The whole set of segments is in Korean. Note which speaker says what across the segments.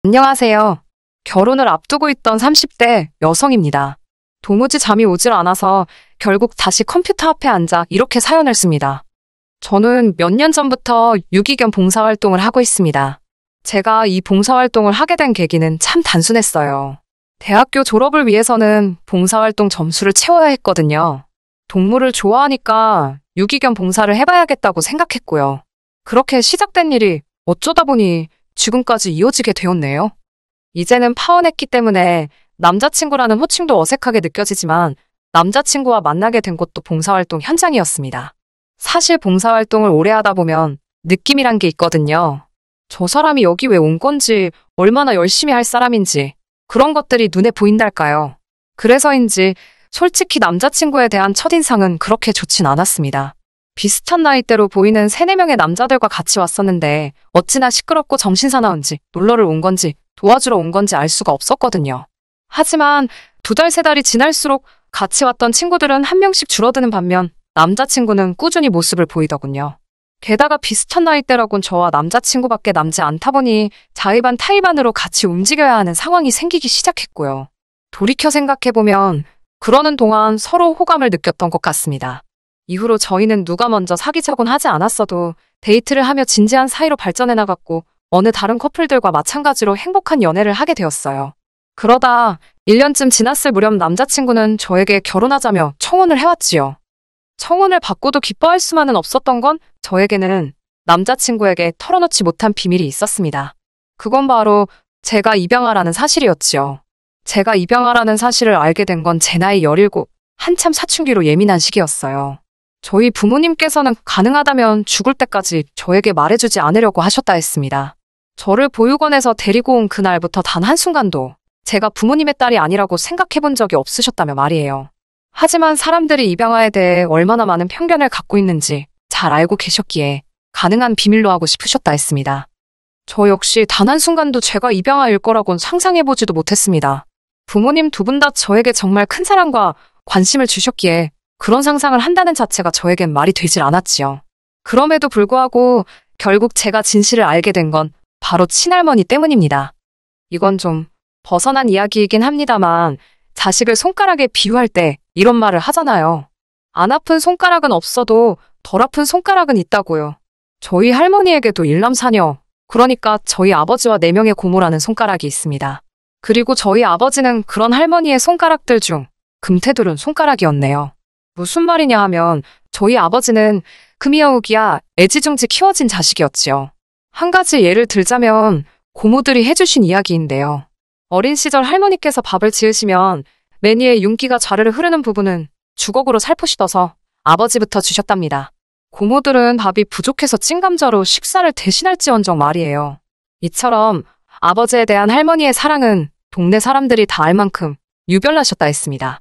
Speaker 1: 안녕하세요. 결혼을 앞두고 있던 30대 여성입니다. 도무지 잠이 오질 않아서 결국 다시 컴퓨터 앞에 앉아 이렇게 사연을 씁니다. 저는 몇 년 전부터 유기견 봉사활동을 하고 있습니다. 제가 이 봉사활동을 하게 된 계기는 참 단순했어요. 대학교 졸업을 위해서는 봉사활동 점수를 채워야 했거든요. 동물을 좋아하니까 유기견 봉사를 해봐야겠다고 생각했고요. 그렇게 시작된 일이 어쩌다 보니 지금까지 이어지게 되었네요. 이제는 파혼했기 때문에 남자친구라는 호칭도 어색하게 느껴지지만 남자친구와 만나게 된 곳도 봉사활동 현장이었습니다. 사실 봉사활동을 오래 하다 보면 느낌이란 게 있거든요. 저 사람이 여기 왜 온 건지, 얼마나 열심히 할 사람인지 그런 것들이 눈에 보인달까요. 그래서인지 솔직히 남자친구에 대한 첫인상은 그렇게 좋진 않았습니다. 비슷한 나이대로 보이는 3, 4명의 남자들과 같이 왔었는데 어찌나 시끄럽고 정신사나운지 놀러를 온 건지 도와주러 온 건지 알 수가 없었거든요. 하지만 2달, 3달이 지날수록 같이 왔던 친구들은 한 명씩 줄어드는 반면 남자친구는 꾸준히 모습을 보이더군요. 게다가 비슷한 나이대라곤 저와 남자친구밖에 남지 않다 보니 자의반 타의반으로 같이 움직여야 하는 상황이 생기기 시작했고요. 돌이켜 생각해보면 그러는 동안 서로 호감을 느꼈던 것 같습니다. 이후로 저희는 누가 먼저 사귀자곤 하지 않았어도 데이트를 하며 진지한 사이로 발전해 나갔고 어느 다른 커플들과 마찬가지로 행복한 연애를 하게 되었어요. 그러다 1년쯤 지났을 무렵 남자친구는 저에게 결혼하자며 청혼을 해왔지요. 청혼을 받고도 기뻐할 수만은 없었던 건 저에게는 남자친구에게 털어놓지 못한 비밀이 있었습니다. 그건 바로 제가 입양아라는 사실이었지요. 제가 입양아라는 사실을 알게 된 건 제 나이 17, 한참 사춘기로 예민한 시기였어요. 저희 부모님께서는 가능하다면 죽을 때까지 저에게 말해주지 않으려고 하셨다 했습니다. 저를 보육원에서 데리고 온 그날부터 단 한순간도 제가 부모님의 딸이 아니라고 생각해본 적이 없으셨다며 말이에요. 하지만 사람들이 입양아에 대해 얼마나 많은 편견을 갖고 있는지 잘 알고 계셨기에 가능한 비밀로 하고 싶으셨다 했습니다. 저 역시 단 한순간도 제가 입양아일 거라곤 상상해보지도 못했습니다. 부모님 2분 다 저에게 정말 큰 사랑과 관심을 주셨기에 그런 상상을 한다는 자체가 저에겐 말이 되질 않았지요. 그럼에도 불구하고 결국 제가 진실을 알게 된 건 바로 친할머니 때문입니다. 이건 좀 벗어난 이야기이긴 합니다만 자식을 손가락에 비유할 때 이런 말을 하잖아요. 안 아픈 손가락은 없어도 덜 아픈 손가락은 있다고요. 저희 할머니에게도 일남사녀, 그러니까 저희 아버지와 4명의 고모라는 손가락이 있습니다. 그리고 저희 아버지는 그런 할머니의 손가락들 중 금태두른 손가락이었네요. 무슨 말이냐 하면 저희 아버지는 금이어우기야 애지중지 키워진 자식이었지요. 한 가지 예를 들자면 고모들이 해주신 이야기인데요. 어린 시절 할머니께서 밥을 지으시면 매니에 윤기가 좌르르 흐르는 부분은 주걱으로 살포시 떠서 아버지부터 주셨답니다. 고모들은 밥이 부족해서 찐감자로 식사를 대신할지언정 말이에요. 이처럼 아버지에 대한 할머니의 사랑은 동네 사람들이 다 알 만큼 유별나셨다 했습니다.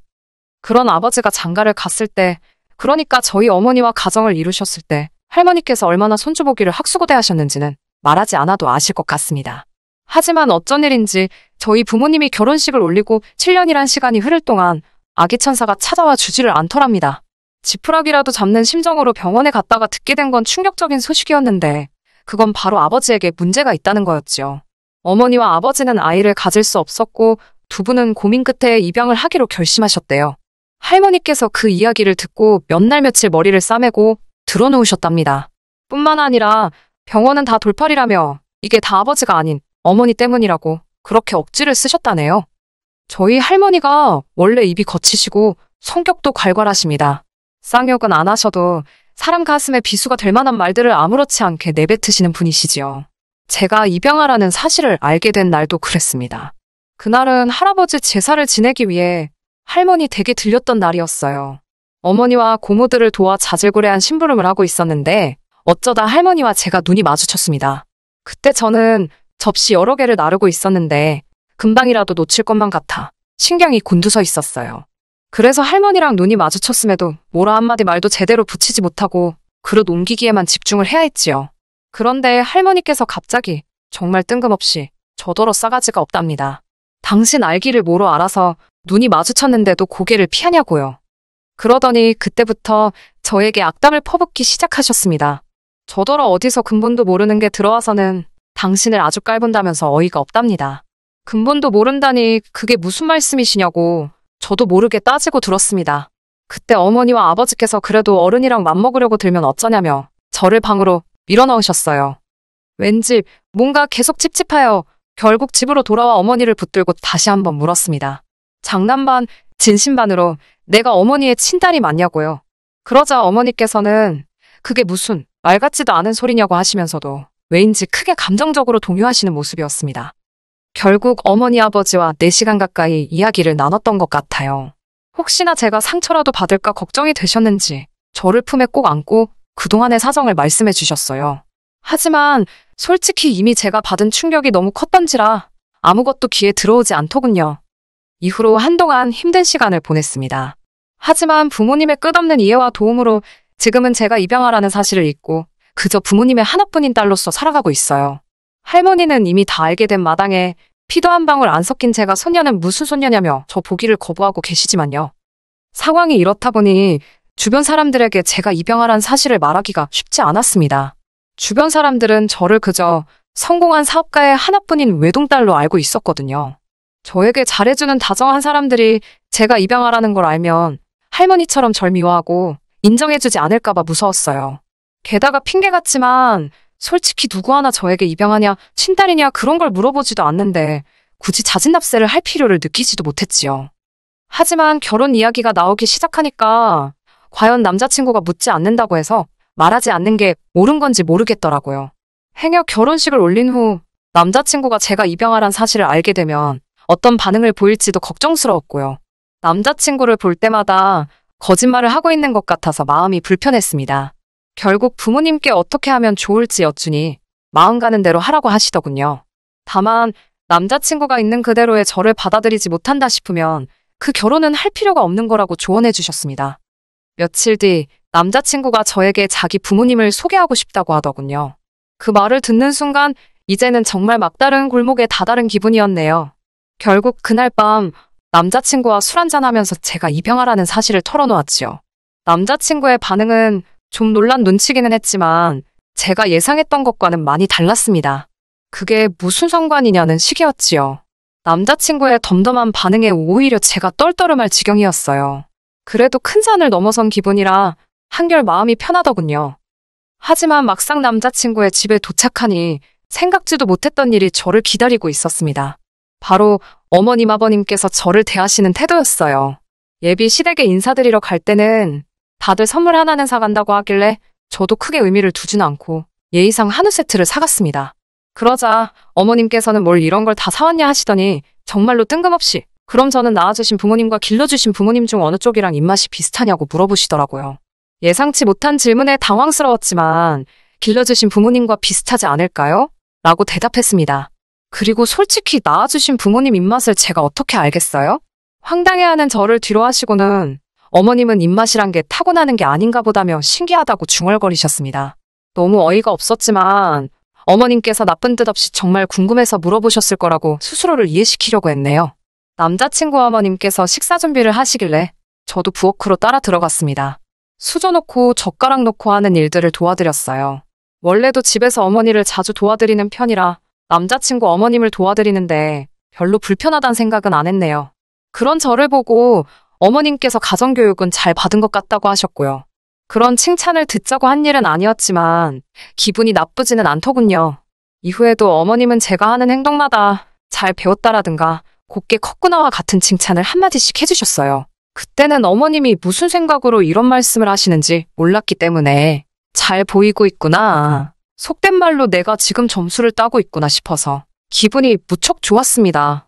Speaker 1: 그런 아버지가 장가를 갔을 때, 그러니까 저희 어머니와 가정을 이루셨을 때 할머니께서 얼마나 손주보기를 학수고대하셨는지는 말하지 않아도 아실 것 같습니다. 하지만 어쩐 일인지 저희 부모님이 결혼식을 올리고 7년이란 시간이 흐를 동안 아기 천사가 찾아와 주지를 않더랍니다. 지푸라기라도 잡는 심정으로 병원에 갔다가 듣게 된 건 충격적인 소식이었는데 그건 바로 아버지에게 문제가 있다는 거였지요. 어머니와 아버지는 아이를 가질 수 없었고 2분은 고민 끝에 입양을 하기로 결심하셨대요. 할머니께서 그 이야기를 듣고 몇 날 며칠 머리를 싸매고 드러누우셨답니다. 뿐만 아니라 병원은 다 돌팔이라며 이게 다 아버지가 아닌 어머니 때문이라고 그렇게 억지를 쓰셨다네요. 저희 할머니가 원래 입이 거치시고 성격도 괄괄하십니다. 쌍욕은 안 하셔도 사람 가슴에 비수가 될 만한 말들을 아무렇지 않게 내뱉으시는 분이시지요. 제가 입양아라는 사실을 알게 된 날도 그랬습니다. 그날은 할아버지 제사를 지내기 위해 할머니 댁에 들렸던 날이었어요. 어머니와 고모들을 도와 자질구레한 심부름을 하고 있었는데 어쩌다 할머니와 제가 눈이 마주쳤습니다. 그때 저는 접시 여러 개를 나르고 있었는데 금방이라도 놓칠 것만 같아 신경이 곤두서 있었어요. 그래서 할머니랑 눈이 마주쳤음에도 뭐라 한마디 말도 제대로 붙이지 못하고 그릇 옮기기에만 집중을 해야 했지요. 그런데 할머니께서 갑자기 정말 뜬금없이 저더러 싸가지가 없답니다. 당신 알기를 뭐로 알아서 눈이 마주쳤는데도 고개를 피하냐고요. 그러더니 그때부터 저에게 악담을 퍼붓기 시작하셨습니다. 저더러 어디서 근본도 모르는 게 들어와서는 당신을 아주 깔본다면서 어이가 없답니다. 근본도 모른다니 그게 무슨 말씀이시냐고 저도 모르게 따지고 들었습니다. 그때 어머니와 아버지께서 그래도 어른이랑 맘먹으려고 들면 어쩌냐며 저를 방으로 밀어넣으셨어요. 왠지 뭔가 계속 찝찝하여 결국 집으로 돌아와 어머니를 붙들고 다시 한번 물었습니다. 장난 반, 진심 반으로 내가 어머니의 친딸이 맞냐고요. 그러자 어머니께서는 그게 무슨 말 같지도 않은 소리냐고 하시면서도 왜인지 크게 감정적으로 동요하시는 모습이었습니다. 결국 어머니 아버지와 4시간 가까이 이야기를 나눴던 것 같아요. 혹시나 제가 상처라도 받을까 걱정이 되셨는지 저를 품에 꼭 안고 그동안의 사정을 말씀해 주셨어요. 하지만 솔직히 이미 제가 받은 충격이 너무 컸던지라 아무것도 귀에 들어오지 않더군요. 이후로 한동안 힘든 시간을 보냈습니다. 하지만 부모님의 끝없는 이해와 도움으로 지금은 제가 입양하라는 사실을 잊고 그저 부모님의 하나뿐인 딸로서 살아가고 있어요. 할머니는 이미 다 알게 된 마당에 피도 한 방울 안 섞인 제가 손녀는 무슨 손녀냐며 저 보기를 거부하고 계시지만요. 상황이 이렇다 보니 주변 사람들에게 제가 입양하라는 사실을 말하기가 쉽지 않았습니다. 주변 사람들은 저를 그저 성공한 사업가의 하나뿐인 외동딸로 알고 있었거든요. 저에게 잘해주는 다정한 사람들이 제가 입양하라는 걸 알면 할머니처럼 절 미워하고 인정해주지 않을까봐 무서웠어요. 게다가 핑계 같지만 솔직히 누구 하나 저에게 입양하냐, 친딸이냐 그런 걸 물어보지도 않는데 굳이 자진납세를 할 필요를 느끼지도 못했지요. 하지만 결혼 이야기가 나오기 시작하니까 과연 남자친구가 묻지 않는다고 해서 말하지 않는 게 옳은 건지 모르겠더라고요. 행여 결혼식을 올린 후 남자친구가 제가 입양하란 사실을 알게 되면 어떤 반응을 보일지도 걱정스러웠고요. 남자친구를 볼 때마다 거짓말을 하고 있는 것 같아서 마음이 불편했습니다. 결국 부모님께 어떻게 하면 좋을지 여쭈니 마음 가는 대로 하라고 하시더군요. 다만 남자친구가 있는 그대로의 저를 받아들이지 못한다 싶으면 그 결혼은 할 필요가 없는 거라고 조언해 주셨습니다. 며칠 뒤 남자친구가 저에게 자기 부모님을 소개하고 싶다고 하더군요. 그 말을 듣는 순간 이제는 정말 막다른 골목에 다다른 기분이었네요. 결국 그날 밤 남자친구와 술 한잔하면서 제가 입양하라는 사실을 털어놓았지요. 남자친구의 반응은 좀 놀란 눈치기는 했지만 제가 예상했던 것과는 많이 달랐습니다. 그게 무슨 상관이냐는 식이었지요. 남자친구의 덤덤한 반응에 오히려 제가 떨떠름할 지경이었어요. 그래도 큰 산을 넘어선 기분이라 한결 마음이 편하더군요. 하지만 막상 남자친구의 집에 도착하니 생각지도 못했던 일이 저를 기다리고 있었습니다. 바로 어머님 아버님께서 저를 대하시는 태도였어요. 예비 시댁에 인사드리러 갈 때는 다들 선물 하나는 사간다고 하길래 저도 크게 의미를 두진 않고 예의상 한우 세트를 사갔습니다. 그러자 어머님께서는 뭘 이런 걸 다 사왔냐 하시더니 정말로 뜬금없이 그럼 저는 낳아주신 부모님과 길러주신 부모님 중 어느 쪽이랑 입맛이 비슷하냐고 물어보시더라고요. 예상치 못한 질문에 당황스러웠지만 길러주신 부모님과 비슷하지 않을까요? 라고 대답했습니다. 그리고 솔직히 낳아주신 부모님 입맛을 제가 어떻게 알겠어요? 황당해하는 저를 뒤로 하시고는 어머님은 입맛이란 게 타고나는 게 아닌가 보다며 신기하다고 중얼거리셨습니다. 너무 어이가 없었지만 어머님께서 나쁜 뜻 없이 정말 궁금해서 물어보셨을 거라고 스스로를 이해시키려고 했네요. 남자친구 어머님께서 식사 준비를 하시길래 저도 부엌으로 따라 들어갔습니다. 수저 놓고 젓가락 놓고 하는 일들을 도와드렸어요. 원래도 집에서 어머니를 자주 도와드리는 편이라 남자친구 어머님을 도와드리는데 별로 불편하다는 생각은 안 했네요. 그런 저를 보고 어머님께서 가정교육은 잘 받은 것 같다고 하셨고요. 그런 칭찬을 듣자고 한 일은 아니었지만 기분이 나쁘지는 않더군요. 이후에도 어머님은 제가 하는 행동마다 잘 배웠다라든가 곱게 컸구나와 같은 칭찬을 한마디씩 해주셨어요. 그때는 어머님이 무슨 생각으로 이런 말씀을 하시는지 몰랐기 때문에 잘 보이고 있구나. 속된 말로 내가 지금 점수를 따고 있구나 싶어서 기분이 무척 좋았습니다.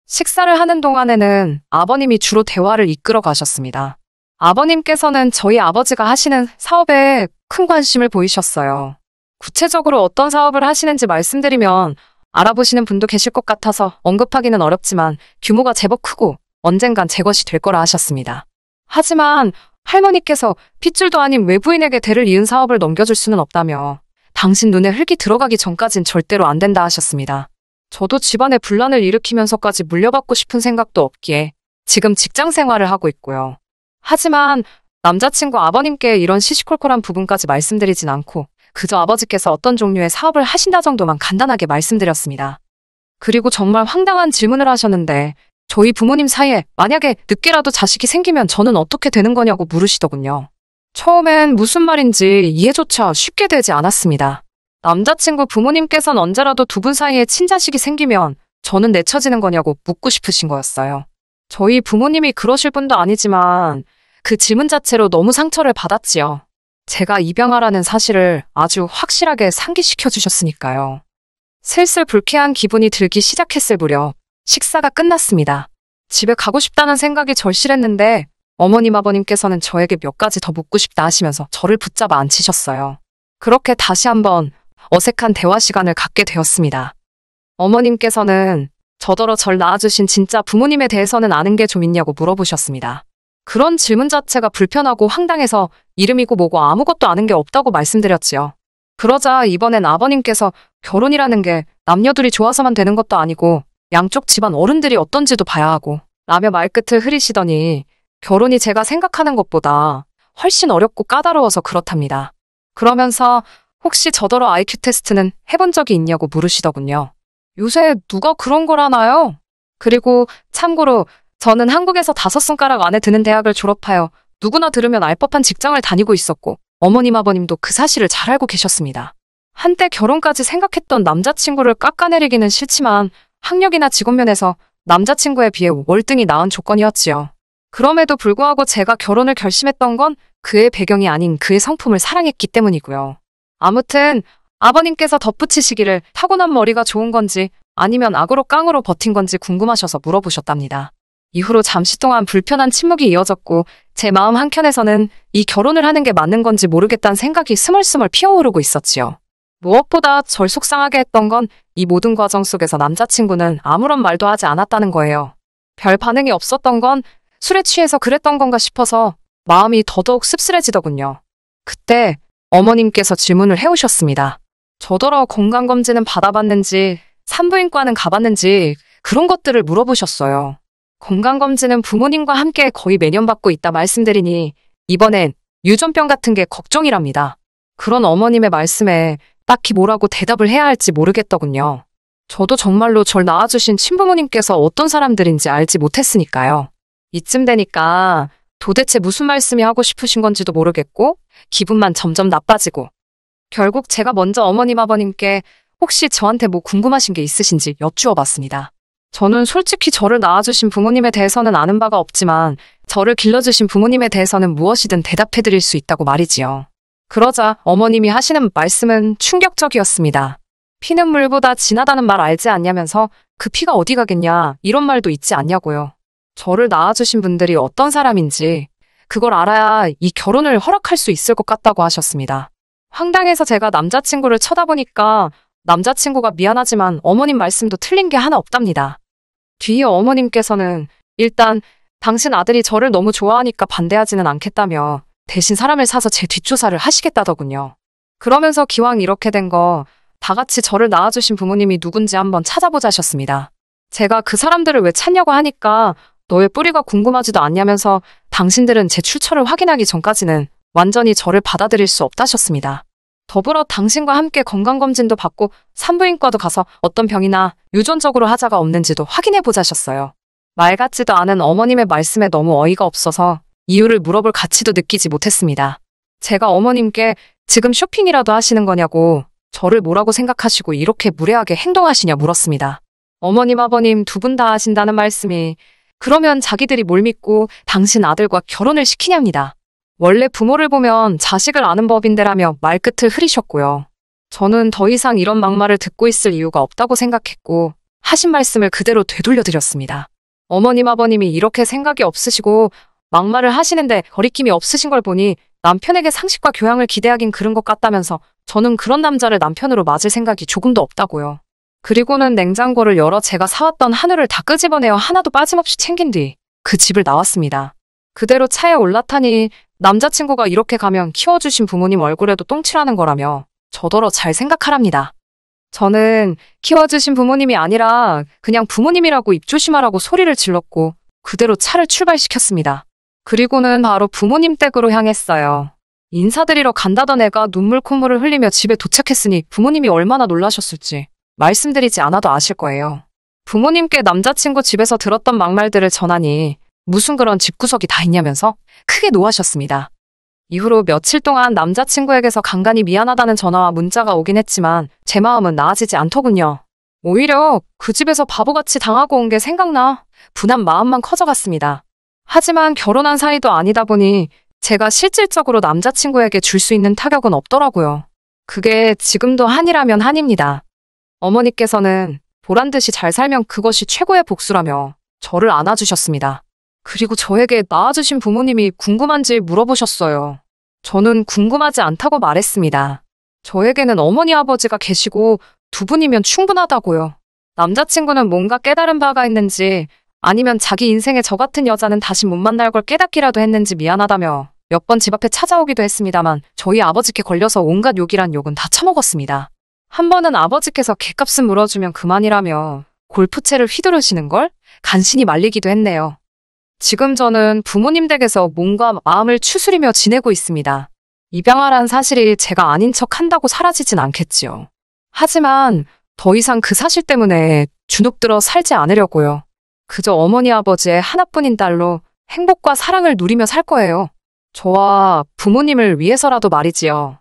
Speaker 1: 식사를 하는 동안에는 아버님이 주로 대화를 이끌어 가셨습니다. 아버님께서는 저희 아버지가 하시는 사업에 큰 관심을 보이셨어요. 구체적으로 어떤 사업을 하시는지 말씀드리면 알아보시는 분도 계실 것 같아서 언급하기는 어렵지만 규모가 제법 크고 언젠간 제 것이 될 거라 하셨습니다. 하지만 할머니께서 핏줄도 아닌 외부인에게 대를 이은 사업을 넘겨줄 수는 없다며 당신 눈에 흙이 들어가기 전까진 절대로 안 된다 하셨습니다. 저도 집안에 분란을 일으키면서까지 물려받고 싶은 생각도 없기에 지금 직장 생활을 하고 있고요. 하지만 남자친구 아버님께 이런 시시콜콜한 부분까지 말씀드리진 않고 그저 아버지께서 어떤 종류의 사업을 하신다 정도만 간단하게 말씀드렸습니다. 그리고 정말 황당한 질문을 하셨는데 저희 부모님 사이에 만약에 늦게라도 자식이 생기면 저는 어떻게 되는 거냐고 물으시더군요. 처음엔 무슨 말인지 이해조차 쉽게 되지 않았습니다. 남자친구 부모님께서는 언제라도 두 분 사이에 친자식이 생기면 저는 내쳐지는 거냐고 묻고 싶으신 거였어요. 저희 부모님이 그러실 분도 아니지만 그 질문 자체로 너무 상처를 받았지요. 제가 입양하라는 사실을 아주 확실하게 상기시켜 주셨으니까요. 슬슬 불쾌한 기분이 들기 시작했을 무렵 식사가 끝났습니다. 집에 가고 싶다는 생각이 절실했는데 어머님 아버님께서는 저에게 몇 가지 더 묻고 싶다 하시면서 저를 붙잡아 앉히셨어요. 그렇게 다시 한번 어색한 대화 시간을 갖게 되었습니다. 어머님께서는 저더러 절 낳아주신 진짜 부모님에 대해서는 아는 게 좀 있냐고 물어보셨습니다. 그런 질문 자체가 불편하고 황당해서 이름이고 뭐고 아무것도 아는 게 없다고 말씀드렸지요. 그러자 이번엔 아버님께서 결혼이라는 게 남녀둘이 좋아서만 되는 것도 아니고 양쪽 집안 어른들이 어떤지도 봐야 하고 라며 말끝을 흐리시더니 결혼이 제가 생각하는 것보다 훨씬 어렵고 까다로워서 그렇답니다. 그러면서 혹시 저더러 IQ 테스트는 해본 적이 있냐고 물으시더군요. 요새 누가 그런 걸 하나요? 그리고 참고로 저는 한국에서 5손가락 안에 드는 대학을 졸업하여 누구나 들으면 알 법한 직장을 다니고 있었고 어머님 아버님도 그 사실을 잘 알고 계셨습니다. 한때 결혼까지 생각했던 남자친구를 깎아내리기는 싫지만 학력이나 직업면에서 남자친구에 비해 월등히 나은 조건이었지요. 그럼에도 불구하고 제가 결혼을 결심했던 건 그의 배경이 아닌 그의 성품을 사랑했기 때문이고요. 아무튼 아버님께서 덧붙이시기를 타고난 머리가 좋은 건지 아니면 악으로 깡으로 버틴 건지 궁금하셔서 물어보셨답니다. 이후로 잠시 동안 불편한 침묵이 이어졌고 제 마음 한켠에서는 이 결혼을 하는 게 맞는 건지 모르겠다는 생각이 스멀스멀 피어오르고 있었지요. 무엇보다 절 속상하게 했던 건 이 모든 과정 속에서 남자친구는 아무런 말도 하지 않았다는 거예요. 별 반응이 없었던 건 술에 취해서 그랬던 건가 싶어서 마음이 더더욱 씁쓸해지더군요. 그때 어머님께서 질문을 해오셨습니다. 저더러 건강검진은 받아봤는지 산부인과는 가봤는지 그런 것들을 물어보셨어요. 건강검진은 부모님과 함께 거의 매년 받고 있다 말씀드리니 이번엔 유전병 같은 게 걱정이랍니다. 그런 어머님의 말씀에 딱히 뭐라고 대답을 해야 할지 모르겠더군요. 저도 정말로 절 낳아주신 친부모님께서 어떤 사람들인지 알지 못했으니까요. 이쯤 되니까 도대체 무슨 말씀이 하고 싶으신 건지도 모르겠고 기분만 점점 나빠지고 결국 제가 먼저 어머님 아버님께 혹시 저한테 뭐 궁금하신 게 있으신지 여쭈어 봤습니다. 저는 솔직히 저를 낳아주신 부모님에 대해서는 아는 바가 없지만 저를 길러주신 부모님에 대해서는 무엇이든 대답해드릴 수 있다고 말이지요. 그러자 어머님이 하시는 말씀은 충격적이었습니다. 피는 물보다 진하다는 말 알지 않냐면서 그 피가 어디 가겠냐 이런 말도 있지 않냐고요. 저를 낳아주신 분들이 어떤 사람인지 그걸 알아야 이 결혼을 허락할 수 있을 것 같다고 하셨습니다. 황당해서 제가 남자친구를 쳐다보니까 남자친구가 미안하지만 어머님 말씀도 틀린 게 하나 없답니다. 뒤이어 어머님께서는 일단 당신 아들이 저를 너무 좋아하니까 반대하지는 않겠다며 대신 사람을 사서 제 뒷조사를 하시겠다더군요. 그러면서 기왕 이렇게 된 거 다 같이 저를 낳아주신 부모님이 누군지 한번 찾아보자셨습니다. 제가 그 사람들을 왜 찾냐고 하니까 너의 뿌리가 궁금하지도 않냐면서 당신들은 제 출처를 확인하기 전까지는 완전히 저를 받아들일 수 없다셨습니다. 더불어 당신과 함께 건강검진도 받고 산부인과도 가서 어떤 병이나 유전적으로 하자가 없는지도 확인해보자셨어요. 말 같지도 않은 어머님의 말씀에 너무 어이가 없어서 이유를 물어볼 가치도 느끼지 못했습니다. 제가 어머님께 지금 쇼핑이라도 하시는 거냐고 저를 뭐라고 생각하시고 이렇게 무례하게 행동하시냐 물었습니다. 어머님 아버님 두 분 다 하신다는 말씀이 그러면 자기들이 뭘 믿고 당신 아들과 결혼을 시키냐입니다. 원래 부모를 보면 자식을 아는 법인데라며 말끝을 흐리셨고요. 저는 더 이상 이런 막말을 듣고 있을 이유가 없다고 생각했고 하신 말씀을 그대로 되돌려드렸습니다. 어머님 아버님이 이렇게 생각이 없으시고 막말을 하시는데 거리낌이 없으신 걸 보니 남편에게 상식과 교양을 기대하긴 그른 것 같다면서 저는 그런 남자를 남편으로 맞을 생각이 조금도 없다고요. 그리고는 냉장고를 열어 제가 사왔던 한우를 다 끄집어내어 하나도 빠짐없이 챙긴 뒤 그 집을 나왔습니다. 그대로 차에 올라타니 남자친구가 이렇게 가면 키워주신 부모님 얼굴에도 똥칠하는 거라며 저더러 잘 생각하랍니다. 저는 키워주신 부모님이 아니라 그냥 부모님이라고 입 조심하라고 소리를 질렀고 그대로 차를 출발시켰습니다. 그리고는 바로 부모님 댁으로 향했어요. 인사드리러 간다던 애가 눈물 콧물을 흘리며 집에 도착했으니 부모님이 얼마나 놀라셨을지 말씀드리지 않아도 아실 거예요. 부모님께 남자친구 집에서 들었던 막말들을 전하니 무슨 그런 집구석이 다 있냐면서 크게 노하셨습니다. 이후로 며칠 동안 남자친구에게서 간간히 미안하다는 전화와 문자가 오긴 했지만 제 마음은 나아지지 않더군요. 오히려 그 집에서 바보같이 당하고 온 게 생각나 분한 마음만 커져갔습니다. 하지만 결혼한 사이도 아니다 보니 제가 실질적으로 남자친구에게 줄 수 있는 타격은 없더라고요. 그게 지금도 한이라면 한입니다. 어머니께서는 보란 듯이 잘 살면 그것이 최고의 복수라며 저를 안아주셨습니다. 그리고 저에게 낳아주신 부모님이 궁금한지 물어보셨어요. 저는 궁금하지 않다고 말했습니다. 저에게는 어머니 아버지가 계시고 두 분이면 충분하다고요. 남자친구는 뭔가 깨달은 바가 있는지 아니면 자기 인생에 저 같은 여자는 다시 못 만날 걸 깨닫기라도 했는지 미안하다며 몇 번 집 앞에 찾아오기도 했습니다만 저희 아버지께 걸려서 온갖 욕이란 욕은 다 처먹었습니다. 한 번은 아버지께서 객값은 물어주면 그만이라며 골프채를 휘두르시는 걸 간신히 말리기도 했네요. 지금 저는 부모님 댁에서 몸과 마음을 추스리며 지내고 있습니다. 입양아란 사실이 제가 아닌 척 한다고 사라지진 않겠지요. 하지만 더 이상 그 사실 때문에 주눅들어 살지 않으려고요. 그저 어머니 아버지의 하나뿐인 딸로 행복과 사랑을 누리며 살 거예요. 저와 부모님을 위해서라도 말이지요.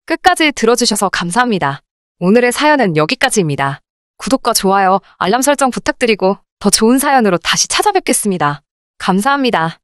Speaker 1: 끝까지 들어주셔서 감사합니다. 오늘의 사연은 여기까지입니다. 구독과 좋아요, 알람 설정 부탁드리고 더 좋은 사연으로 다시 찾아뵙겠습니다. 감사합니다.